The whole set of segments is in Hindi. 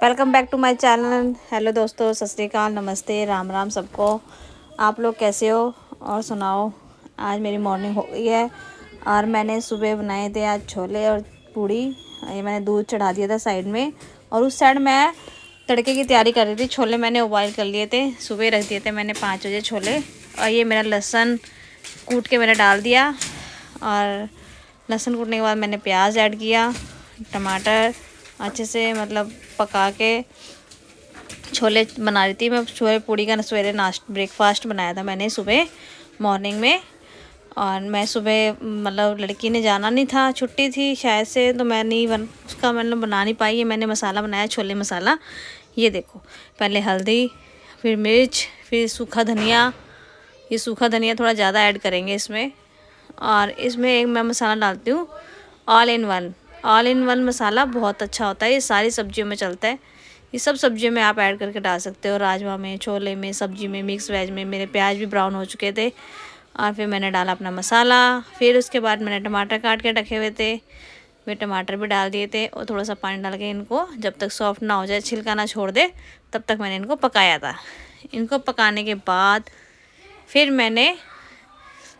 Welcome back to my channel. Hello दोस्तों, सत श्री अकाल, नमस्ते, राम राम सबको। आप लोग कैसे हो और सुनाओ। आज मेरी मॉर्निंग हो गई है और मैंने सुबह बनाए थे आज छोले और पूड़ी। ये मैंने दूध चढ़ा दिया था साइड में और उस साइड मैं तड़के की तैयारी कर रही थी। छोले मैंने उबाइल कर लिए थे, सुबह रख दिए थे मैंने 5 बजे छोले। और ये मेरा लहसुन कूट के मैंने डाल दिया और लहसुन कूटने के बाद मैंने प्याज ऐड किया, टमाटर अच्छे से मतलब पका के छोले बना रही थी मैं। छोले पूड़ी का सवेरे ब्रेकफास्ट बनाया था मैंने सुबह मॉर्निंग में। और मैं सुबह मतलब लड़की ने जाना नहीं था, छुट्टी थी शायद से, तो मैं नहीं उसका मतलब बना नहीं पाई। ये मैंने मसाला बनाया, छोले मसाला। ये देखो, पहले हल्दी, फिर मिर्च, फिर सूखा धनिया। ये सूखा धनिया थोड़ा ज़्यादा ऐड करेंगे इसमें। और इसमें एक मैं मसाला डालती हूँ ऑल इन वन मसाला, बहुत अच्छा होता है। ये सारी सब्जियों में चलता है, ये सब सब्जियों में आप ऐड करके डाल सकते हो, राजमा में, छोले में, सब्जी में, मिक्स वेज में। मेरे प्याज भी ब्राउन हो चुके थे और फिर मैंने डाला अपना मसाला। फिर उसके बाद मैंने टमाटर काट के रखे हुए थे, वे टमाटर भी डाल दिए थे और थोड़ा सा पानी डाल के इनको जब तक सॉफ्ट ना हो जाए, छिलका ना छोड़ दे, तब तक मैंने इनको पकाया था। इनको पकाने के बाद फिर मैंने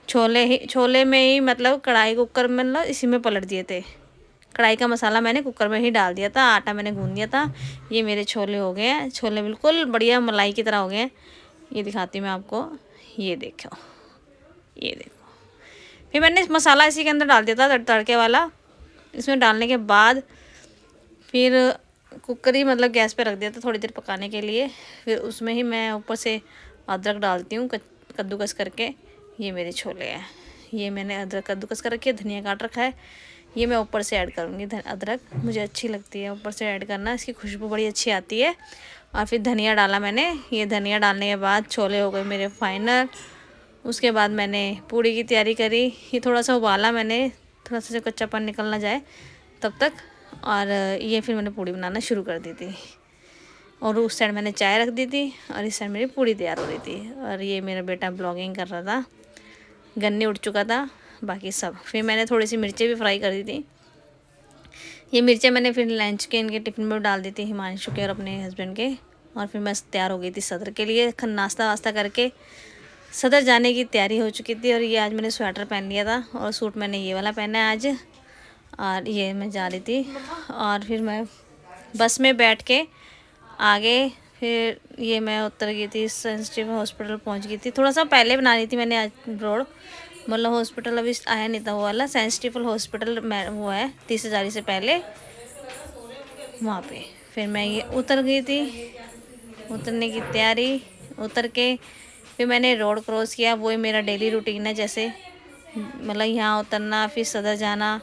छोले में ही मतलब कढ़ाई कुकर में मतलब इसी में पलट दिए थे। कढ़ाई का मसाला मैंने कुकर में ही डाल दिया था, आटा मैंने गूंद दिया था। ये मेरे छोले हो गए हैं, छोले बिल्कुल बढ़िया मलाई की तरह हो गए हैं। ये दिखाती हूँ मैं आपको, ये देखो, ये देखो। फिर मैंने इस मसाला इसी के अंदर डाल दिया था तड़के वाला। इसमें डालने के बाद फिर कुकर ही मतलब गैस पे रख दिया था थोड़ी देर पकाने के लिए। फिर उसमें ही मैं ऊपर से अदरक डालती हूँ कद्दूकस करके। ये मेरे छोले हैं, ये मैंने अदरक कद्दूकस कर रखी है, धनिया काट रखा है। ये मैं ऊपर से ऐड करूँगी अदरक, मुझे अच्छी लगती है ऊपर से ऐड करना, इसकी खुशबू बड़ी अच्छी आती है। और फिर धनिया डाला मैंने। ये धनिया डालने के बाद छोले हो गए मेरे फाइनल। उसके बाद मैंने पूड़ी की तैयारी करी। ये थोड़ा सा उबाला मैंने, थोड़ा सा जो कच्चापन निकल ना जाए तब तक। और ये फिर मैंने पूड़ी बनाना शुरू कर दी थी और उस साइड मैंने चाय रख दी थी और इस साइड मेरी पूड़ी तैयार हो रही थी। और ये मेरा बेटा ब्लॉगिंग कर रहा था, गन्ने उठ चुका था बाकी सब। फिर मैंने थोड़ी सी मिर्चें भी फ्राई कर दी थी। ये मिर्चें मैंने फिर लंच के इनके टिफ़िन में डाल दी थी, हिमांशु के और अपने हस्बैंड के। और फिर मैं तैयार हो गई थी सदर के लिए। नाश्ता वास्ता करके सदर जाने की तैयारी हो चुकी थी। और ये आज मैंने स्वेटर पहन लिया था और सूट मैंने ये वाला पहना है आज। और ये मैं जा रही थी और फिर मैं बस में बैठ के आगे फिर ये मैं उतर गई थी, सेंसिटिव हॉस्पिटल पहुंच गई थी। थोड़ा सा पहले बना रही थी मैंने आज रोड, मतलब हॉस्पिटल अभी आया नहीं था वो वाला, सेंसिटिव हॉस्पिटल में वो है 30 हज़ारी से पहले वहाँ पे। फिर मैं ये उतर गई थी, उतरने की तैयारी, उतर के फिर मैंने रोड क्रॉस किया। वही मेरा डेली रूटीन है, जैसे मतलब यहाँ उतरना, फिर सदर जाना,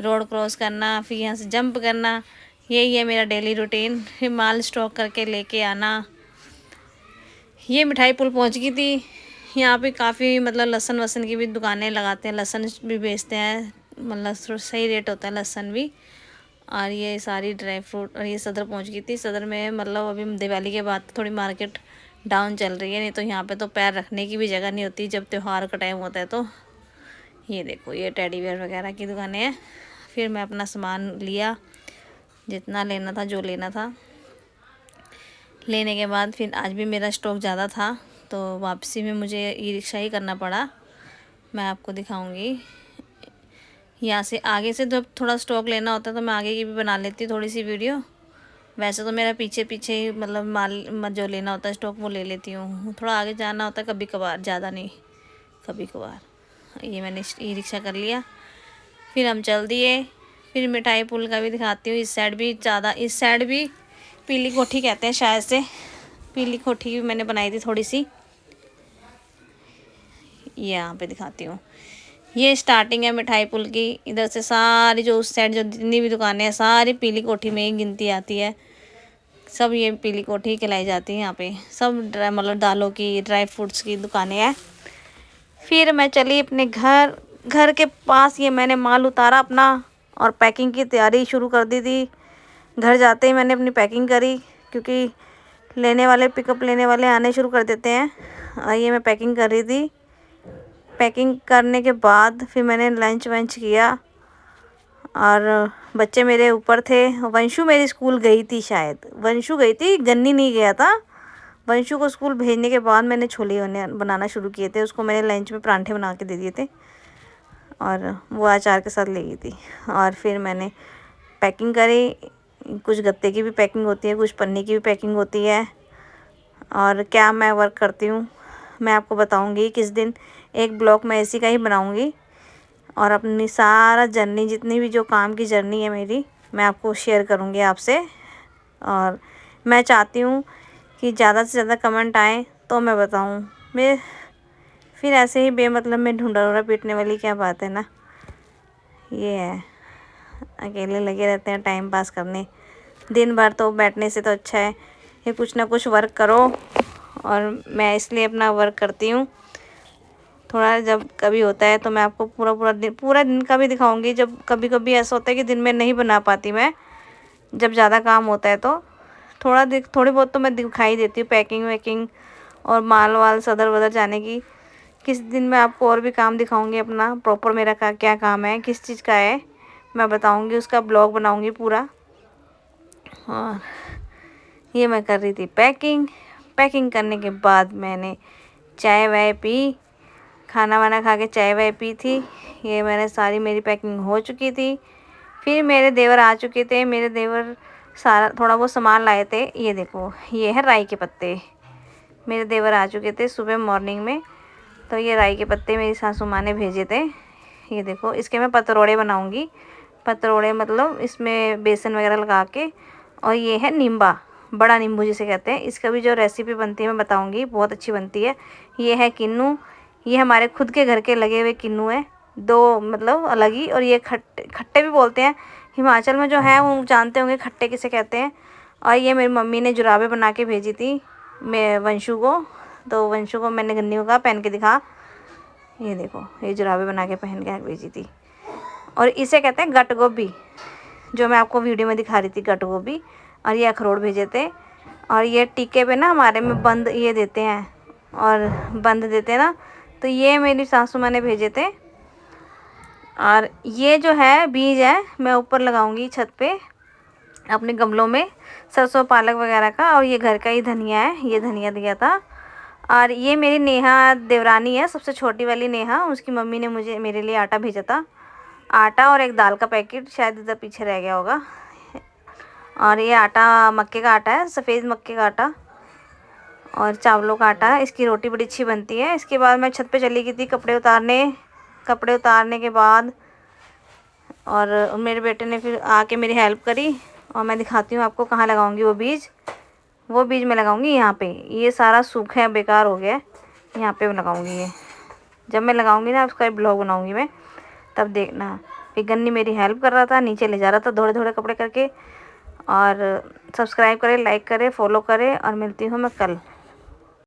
रोड क्रॉस करना, फिर यहाँ से जंप करना, यही है मेरा डेली रूटीन। फिर माल स्टॉक करके लेके आना। ये मिठाई पुल पहुँच गई थी। यहाँ पे काफ़ी मतलब लहसुन वसन की भी दुकानें लगाते हैं, लहसुन भी बेचते हैं, मतलब सही रेट होता है लहसुन भी। और ये सारी ड्राई फ्रूट। और ये सदर पहुँच गई थी। सदर में मतलब अभी दिवाली के बाद थोड़ी मार्केट डाउन चल रही है, नहीं तो यहाँ पे तो पैर रखने की भी जगह नहीं होती जब त्यौहार का टाइम होता है। तो ये देखो, ये टेडी बेयर वगैरह की दुकानें हैं। फिर मैं अपना सामान लिया, जितना लेना था, जो लेना था लेने के बाद फिर आज भी मेरा स्टॉक ज़्यादा था तो वापसी में मुझे ई रिक्शा ही करना पड़ा। मैं आपको दिखाऊंगी यहाँ से आगे से। जब थोड़ा स्टॉक लेना होता है तो मैं आगे की भी बना लेती हूँ थोड़ी सी वीडियो। वैसे तो मेरा पीछे पीछे ही मतलब माल जो लेना होता है स्टॉक वो ले लेती हूँ। थोड़ा आगे जाना होता है कभी कभार, ज़्यादा नहीं, कभी कभार। ये मैंने ई रिक्शा कर लिया, फिर हम चल दिए। फिर मिठाई पुल का भी दिखाती हूँ। इस साइड भी ज़्यादा, इस साइड भी पीली कोठी कहते हैं शायद से, पीली कोठी भी मैंने बनाई थी थोड़ी सी। ये यहाँ पे दिखाती हूँ, ये स्टार्टिंग है मिठाई पुल की। इधर से सारी जो उस साइड जो जितनी भी दुकानें हैं सारी पीली कोठी में ही गिनती आती है, सब ये पीली कोठी कहलाई जाती है। यहाँ पे सब मतलब दालों की, ड्राई फ्रूट्स की दुकानें हैं। फिर मैं चली अपने घर। घर के पास ये मैंने माल उतारा अपना और पैकिंग की तैयारी शुरू कर दी थी। घर जाते ही मैंने अपनी पैकिंग करी, क्योंकि लेने वाले, पिकअप लेने वाले आने शुरू कर देते हैं। ये मैं पैकिंग कर रही थी। पैकिंग करने के बाद फिर मैंने लंच वंच किया और बच्चे मेरे ऊपर थे। वंशु मेरी स्कूल गई थी, शायद वंशु गई थी, गन्नी नहीं गया था। वंशु को स्कूल भेजने के बाद मैंने छोले बनाना शुरू किए थे। उसको मैंने लंच में परांठे बना के दे दिए थे और वो अचार के साथ ले गई थी। और फिर मैंने पैकिंग करी। कुछ गत्ते की भी पैकिंग होती है, कुछ पन्नी की भी पैकिंग होती है। और क्या मैं वर्क करती हूँ मैं आपको बताऊँगी किस दिन। एक ब्लॉग मैं इसी का ही बनाऊँगी और अपनी सारा जर्नी, जितनी भी जो काम की जर्नी है मेरी, मैं आपको शेयर करूँगी आपसे। और मैं चाहती हूँ कि ज़्यादा से ज़्यादा कमेंट आए तो मैं बताऊँ। मैं फिर ऐसे ही बेमतलब में ढूंढा पीटने वाली क्या बात है ना। ये है, अकेले लगे रहते हैं टाइम पास करने। दिन भर तो बैठने से तो अच्छा है ये कुछ ना कुछ वर्क करो। और मैं इसलिए अपना वर्क करती हूँ। थोड़ा जब कभी होता है तो मैं आपको पूरा दिन का भी दिखाऊंगी। जब कभी कभी ऐसा होता है कि दिन में नहीं बना पाती मैं, जब ज़्यादा काम होता है तो थोड़ी बहुत तो मैं दिखाई देती हूँ, पैकिंग वैकिंग और माल वाल सदर वदर जाने की। किस दिन मैं आपको और भी काम दिखाऊंगी अपना प्रॉपर, मेरा क्या काम है, किस चीज़ का है, मैं बताऊंगी। उसका ब्लॉग बनाऊंगी पूरा। और ये मैं कर रही थी पैकिंग करने के बाद मैंने चाय वाय पी, खाना वाना खा के चाय वाय पी थी। ये मैंने सारी मेरी पैकिंग हो चुकी थी। फिर मेरे देवर आ चुके थे। मेरे देवर सारा थोड़ा बहुत सामान लाए थे। ये देखो, ये है राई के पत्ते। मेरे देवर आ चुके थे सुबह मॉर्निंग में, तो ये राई के पत्ते मेरी सासू माँ ने भेजे थे। ये देखो, इसके मैं पतरोड़े बनाऊंगी। पतरोड़े मतलब इसमें बेसन वगैरह लगा के। और ये है नींबा, बड़ा नींबू जिसे कहते हैं। इसका भी जो रेसिपी बनती है मैं बताऊंगी, बहुत अच्छी बनती है। ये है किन्नू, ये हमारे खुद के घर के लगे हुए किन्नू है, दो मतलब अलग ही। और ये खट्टे भी बोलते हैं। हिमाचल में जो है वो जानते होंगे खट्टे किसे कहते हैं। और ये मेरी मम्मी ने जुराबें बना के भेजी थी मैं वंशु को। तो वंशु को मैंने गन्नी को कहा पहन के दिखा। ये देखो, ये जुराबें बना के पहन के भेजी थी। और इसे कहते हैं गट गोभी, जो मैं आपको वीडियो में दिखा रही थी, गट गोभी। और ये अखरोट भेजे थे। और ये टीके पे ना हमारे में बंद ये देते हैं, और बंद देते हैं ना, तो ये मेरी सासू माँ ने भेजे थे। और ये जो है बीज है, मैं ऊपर लगाऊंगी छत पे अपने गमलों में, सरसों पालक वगैरह का। और ये घर का ही धनिया है, ये धनिया दिया था। और ये मेरी नेहा देवरानी है, सबसे छोटी वाली नेहा, उसकी मम्मी ने मेरे लिए आटा भेजा था। आटा और एक दाल का पैकेट, शायद इधर पीछे रह गया होगा। और ये आटा मक्के का आटा है, सफ़ेद मक्के का आटा और चावलों का आटा है। इसकी रोटी बड़ी अच्छी बनती है। इसके बाद मैं छत पे चली गई थी कपड़े उतारने के बाद। और मेरे बेटे ने फिर आके मेरी हेल्प करी। और मैं दिखाती हूँ आपको कहाँ लगाऊंगी वो बीज मैं लगाऊंगी यहाँ पे। ये सारा सूखा है, बेकार हो गया है, यहाँ पे मैं लगाऊंगी। ये जब मैं लगाऊंगी ना उसका ब्लॉग बनाऊंगी मैं, तब देखना। फिर गन्नी मेरी हेल्प कर रहा था, नीचे ले जा रहा था थोड़े थोड़े कपड़े करके। और सब्सक्राइब करें, लाइक करें, फॉलो करें। और मिलती हूँ मैं कल।